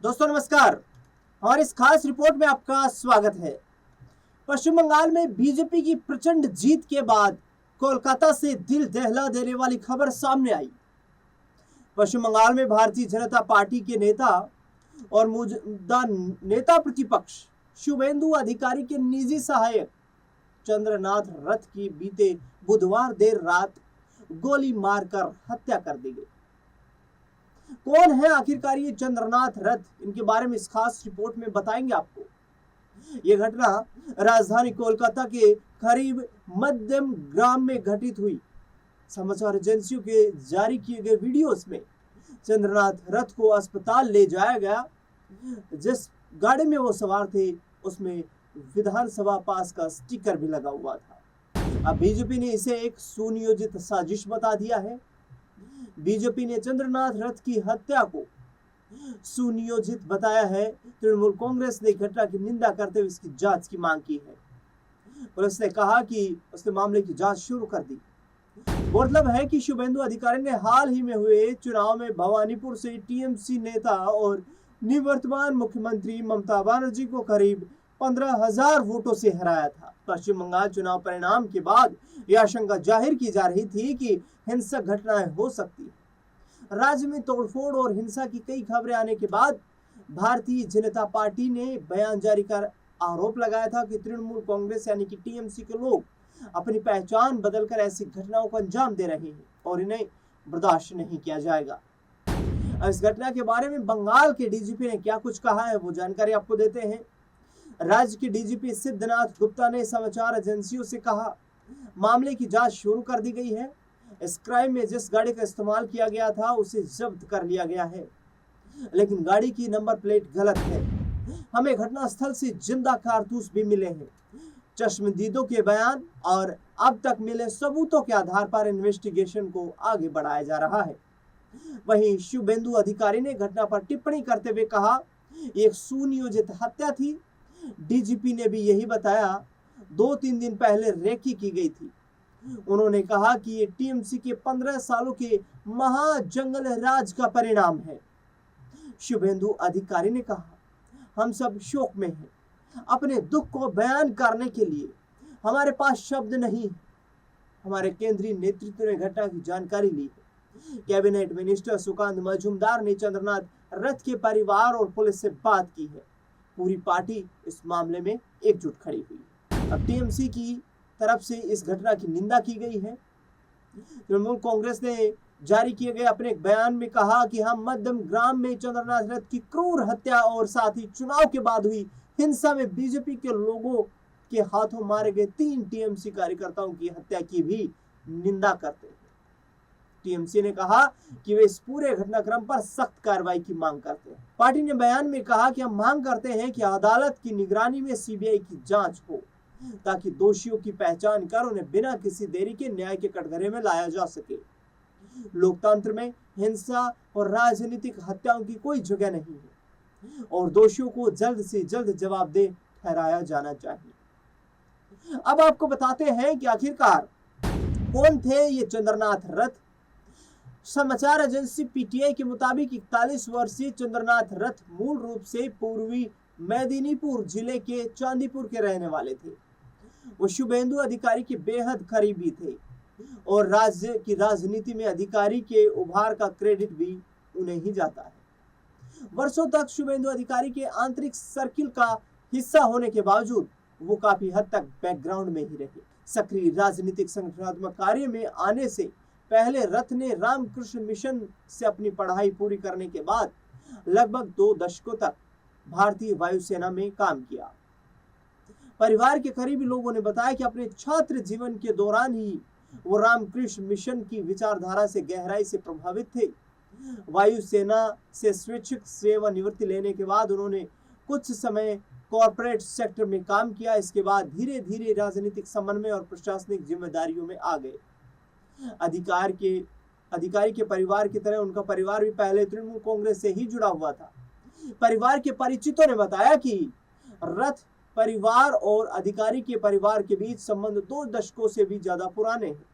दोस्तों नमस्कार। हमारी इस खास रिपोर्ट में आपका स्वागत है। पश्चिम बंगाल में बीजेपी की प्रचंड जीत के बाद कोलकाता से दिल दहला देने वाली खबर सामने आई। पश्चिम बंगाल में भारतीय जनता पार्टी के नेता और मौजूदा नेता प्रतिपक्ष शुभेंदु अधिकारी के निजी सहायक चंद्रनाथ रथ की बीते बुधवार देर रात गोली मारकर हत्या कर दी गई। कौन है आखिरकार ये चंद्रनाथ रथ, इनके बारे में इस खास रिपोर्ट में बताएंगे आपको। यह घटना राजधानी कोलकाता के करीब मध्यम ग्राम में घटित हुई। समाचार एजेंसियों के जारी किए गए वीडियोस में चंद्रनाथ रथ को अस्पताल ले जाया गया। जिस गाड़ी में वो सवार थे उसमें विधानसभा पास का स्टिकर भी लगा हुआ था। अब बीजेपी ने इसे एक सुनियोजित साजिश बता दिया है। बीजेपी ने चंद्रनाथ रथ की हत्या को सुनियोजित बताया है। तृणमूल कांग्रेस ने घटना की निंदा करते हुए इसकी जांच की मांग की है। पुलिस ने कहा कि उसने मामले की जांच शुरू कर दी। गौरतलब है कि शुभेंदु अधिकारी ने हाल ही में हुए चुनाव में भवानीपुर से टीएमसी नेता और निवर्तमान मुख्यमंत्री ममता बनर्जी को करीब 15,000 वोटों से हराया था। पश्चिम बंगाल चुनाव परिणाम के बाद यह आशंका जाहिर की जा रही थी कि हिंसक घटनाएं हो सकती है। राज्य में तोड़फोड़ और हिंसा की कई खबरें आने के बाद भारतीय जनता पार्टी ने बयान जारी कर आरोप लगाया था कि तृणमूल कांग्रेस यानी कि टीएमसी के लोग अपनी पहचान बदलकर ऐसी घटनाओं को अंजाम दे रहे हैं और इन्हें बर्दाश्त नहीं किया जाएगा। इस घटना के बारे में बंगाल के डीजीपी ने क्या कुछ कहा है वो जानकारी आपको देते हैं। राज्य के डीजीपी सिद्धनाथ गुप्ता ने समाचार एजेंसियों से कहा, मामले की जांच शुरू कर दी गई है। इस क्राइम में जिस गाड़ी का इस्तेमाल किया गया था उसे जब्त कर लिया गया है, लेकिन गाड़ी की नंबर प्लेट गलत है। हमें घटनास्थल से जिंदा कारतूस भी मिले हैं। चश्मदीदों के बयान और अब तक मिले सबूतों के आधार पर इन्वेस्टिगेशन को आगे बढ़ाया जा रहा है। वहीं शुभेंदु अधिकारी ने घटना पर टिप्पणी करते हुए कहा, एक सुनियोजित हत्या थी। डीजीपी ने भी यही बताया। 2-3 दिन पहले रेकी की गई थी। उन्होंने कहा कि ये टीएमसी के 15 सालों के महाजंगल राज का परिणाम है। शुभेंदु अधिकारी ने कहा, हम सब शोक में हैं। अपने दुख को बयान करने के लिए हमारे पास शब्द नहीं है। हमारे केंद्रीय नेतृत्व ने घटना की जानकारी ली है। कैबिनेट मिनिस्टर सुकांत मजूमदार ने चंद्रनाथ रथ के परिवार और पुलिस से बात की है। पूरी पार्टी इस मामले में एकजुट खड़ी हुई। अब टीएमसी की तरफ से इस घटना की निंदा की गई है। तृणमूल कांग्रेस ने जारी किए गए अपने एक बयान में कहा कि हम मध्यम ग्राम में चंद्रनाथ रथ की क्रूर हत्या और साथ ही चुनाव के बाद हुई हिंसा में बीजेपी के लोगों के हाथों मारे गए 3 टीएमसी कार्यकर्ताओं की हत्या की भी निंदा करते हैं। टीएमसी ने कहा कि वे इस पूरे घटनाक्रम पर सख्त कार्रवाई की मांग करते हैं। पार्टी ने बयान में कहा कि हम मांग करते हैं कि अदालत की निगरानी में सीबीआई की जांच हो ताकि दोषियों की पहचान कर उन्हें बिना किसी देरी के न्याय के कटघरे में लाया जा सके। लोकतंत्र में हिंसा और राजनीतिक हत्याओं की कोई जगह नहीं है और दोषियों को जल्द से जल्द जवाबदेह ठहराया जाना चाहिए। अब आपको बताते हैं कि आखिरकार कौन थे ये चंद्रनाथ रथ। समाचार एजेंसी पीटीआई के मुताबिक 41 वर्षीय चंद्रनाथ रथ मूल रूप से पूर्वी मेदिनीपुर जिले के चांदीपुर के रहने वाले थे। वो शुभेंदु अधिकारी के बेहद करीबी थे और राज्य की राजनीति में अधिकारी के उभार का क्रेडिट भी उन्हें ही जाता है। वर्षों तक शुभेंदु अधिकारी के आंतरिक सर्किल का हिस्सा होने के बावजूद वो काफी हद तक बैकग्राउंड में ही रहे। सक्रिय राजनीतिक संगठनात्मक कार्य में आने से पहले रथ ने रामकृष्ण मिशन से अपनी पढ़ाई पूरी करने के बाद लगभग 2 दशकों तक भारतीय वायुसेना में काम किया। परिवार के करीबी लोगों ने बताया कि अपने छात्र जीवन के दौरान ही वो रामकृष्ण मिशन की विचारधारा से गहराई से प्रभावित थे। वायुसेना से स्वैच्छिक सेवानिवृत्ति लेने के बाद उन्होंने कुछ समय कॉरपोरेट सेक्टर में काम किया। इसके बाद धीरे धीरे राजनीतिक समन्वय और प्रशासनिक जिम्मेदारियों में आ गए। अधिकारी के परिवार की तरह उनका परिवार भी पहले तृणमूल कांग्रेस से ही जुड़ा हुआ था। परिवार के परिचितों ने बताया कि रथ परिवार और अधिकारी के परिवार के बीच संबंध 2 दशकों से भी ज्यादा पुराने हैं,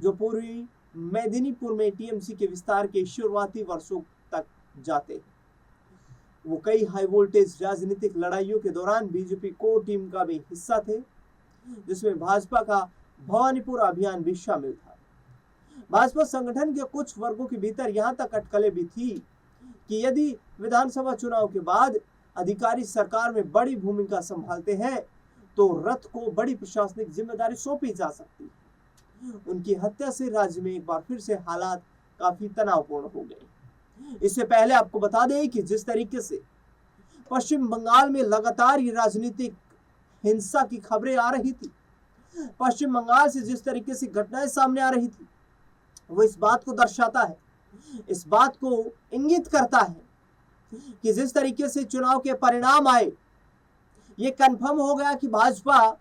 जो पूर्वी मेदिनीपुर में टीएमसी के विस्तार के शुरुआती वर्षों तक जाते हैं। वो कई हाई वोल्टेज राजनीतिक लड़ाइयों के दौरान बीजेपी कोर टीम का भी हिस्सा थे, जिसमें भाजपा का भवानीपुर अभियान भी शामिल था। भाजपा संगठन के कुछ वर्गों के भीतर यहां तक अटकलें भी थी कि यदि विधानसभा चुनाव के बाद अधिकारी सरकार में बड़ी भूमिका संभालते हैं तो रथ को बड़ी प्रशासनिक जिम्मेदारी सौंपी जा सकती है। उनकी हत्या से राज्य में एक बार फिर से हालात काफी तनावपूर्ण हो गए। इससे पहले आपको बता दें कि जिस तरीके से पश्चिम बंगाल में लगातार ये राजनीतिक हिंसा की खबरें आ रही थी, पश्चिम बंगाल से जिस तरीके से घटनाएं सामने आ रही थी, वो इस बात को दर्शाता है, इस बात को इंगित करता है कि जिस तरीके से चुनाव के परिणाम आए, ये कंफर्म हो गया कि भाजपा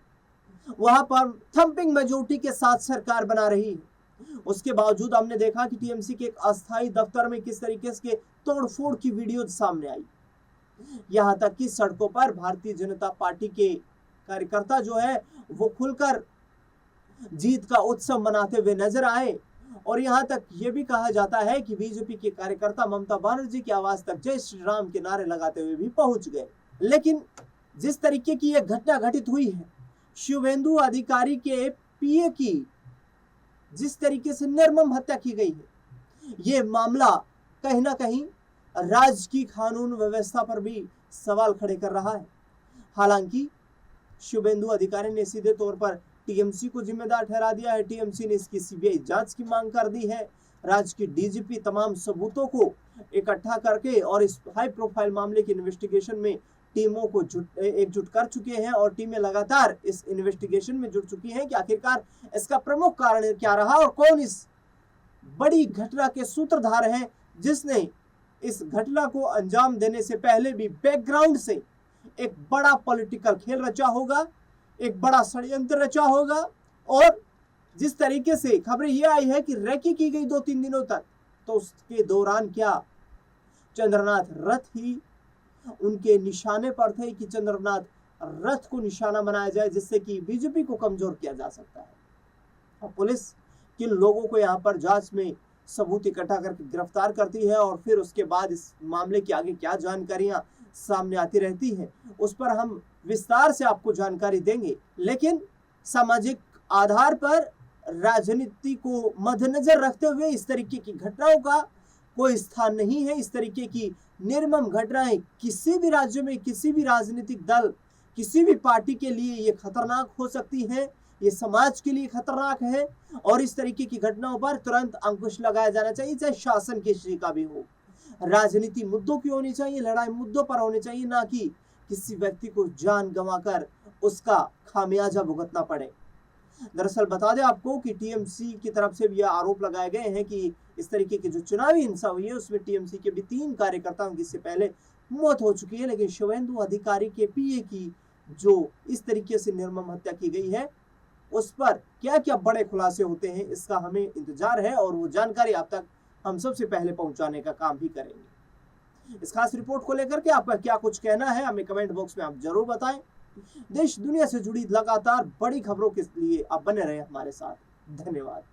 वहां पर थंपिंग मेजोरिटी के साथ सरकार बना रही है। उसके बावजूद हमने देखा कि टीएमसी के एक अस्थायी दफ्तर में किस तरीके से तोड़फोड़ की वीडियो सामने आई। यहां तक कि सड़कों पर भारतीय जनता पार्टी के कार्यकर्ता जो है वो खुलकर जीत का उत्सव मनाते हुए नजर आए और यहां तक ये भी कहा जाता है कि बीजेपी के कार्यकर्ता ममता बनर्जी की आवाज तक जय श्री राम के नारे लगाते हुए भी पहुंच गए। लेकिन जिस तरीके की यह घटना घटित हुई है, शुभेंदु अधिकारी के पीए की जिस तरीके से निर्मम हत्या की गई है, ये मामला कहीं ना कहीं राज्य की कानून व्यवस्था पर भी सवाल खड़े कर रहा है। हालांकि शुभेंदु अधिकारी ने सीधे तौर पर टीएमसी को जिम्मेदार ठहरा दिया है। टीएमसी ने इसकी सीबीआई जांच की मांग कर दी है। राज्य की डीजीपी तमाम सबूतों को इकट्ठा करके और इस हाई प्रोफाइल मामले की इन्वेस्टिगेशन में टीमों को एकजुट कर चुके हैं और टीमें लगातार इस इन्वेस्टिगेशन में जुट चुकी हैं कि आखिरकार इसका प्रमुख कारण क्या रहा और कौन इस बड़ी घटना के सूत्रधार हैं, जिसने इस घटना को अंजाम देने से पहले भी बैकग्राउंड से एक बड़ा पॉलिटिकल खेल रचा होगा, एक बड़ा षड्यंत्र रचा होगा। और जिस तरीके से खबरें ये आई है कि रैकी की गई 2-3 दिनों तक, तो उसके दौरान क्या चंद्रनाथ रथ ही उनके निशाने पर थे कि चंद्रनाथ रथ को निशाना बनाया जाए, जिससे कि बीजेपी को कमजोर किया जा सकता है। और पुलिस किन लोगों को यहाँ पर जांच में सबूत इकट्ठा करके गिरफ्तार करती है और फिर उसके बाद इस मामले की आगे क्या जानकारियां सामने आती रहती हैं, उस पर हम विस्तार से आपको जानकारी देंगे। लेकिन सामाजिक आधार पर राजनीति को मद्देनजर रखते हुए इस तरीके की घटनाओं का कोई स्थान नहीं है। इस तरीके की निर्मम घटनाएं किसी भी राज्य में, किसी भी राजनीतिक दल, किसी भी पार्टी के लिए ये खतरनाक हो सकती है, ये समाज के लिए खतरनाक है और इस तरीके की घटनाओं पर तुरंत अंकुश लगाया जाना चाहिए, चाहे शासन किसी का भी हो। राजनीति मुद्दों की होनी चाहिए, लड़ाई मुद्दों पर होनी चाहिए, ना कि किसी व्यक्ति को जान गंवाकर उसका खामियाजा भुगतना पड़े। दरअसल बता दें आपको कि टीएमसी की तरफ से भी आरोप लगाए गए हैं कि इस तरीके की जो चुनावी हिंसा हुई है उसमें टीएमसी के भी 3 कार्यकर्ताओं की इससे पहले मौत हो चुकी है। लेकिन शुभेंदु अधिकारी के पीए की जो इस तरीके से निर्मम हत्या की गई है, उस पर क्या क्या बड़े खुलासे होते हैं, इसका हमें इंतजार है और वो जानकारी आप तक हम सबसे पहले पहुंचाने का काम भी करेंगे। इस खास रिपोर्ट को लेकर के आपका क्या कुछ कहना है, हमें कमेंट बॉक्स में आप जरूर बताएं। देश दुनिया से जुड़ी लगातार बड़ी खबरों के लिए आप बने रहे हमारे साथ। धन्यवाद।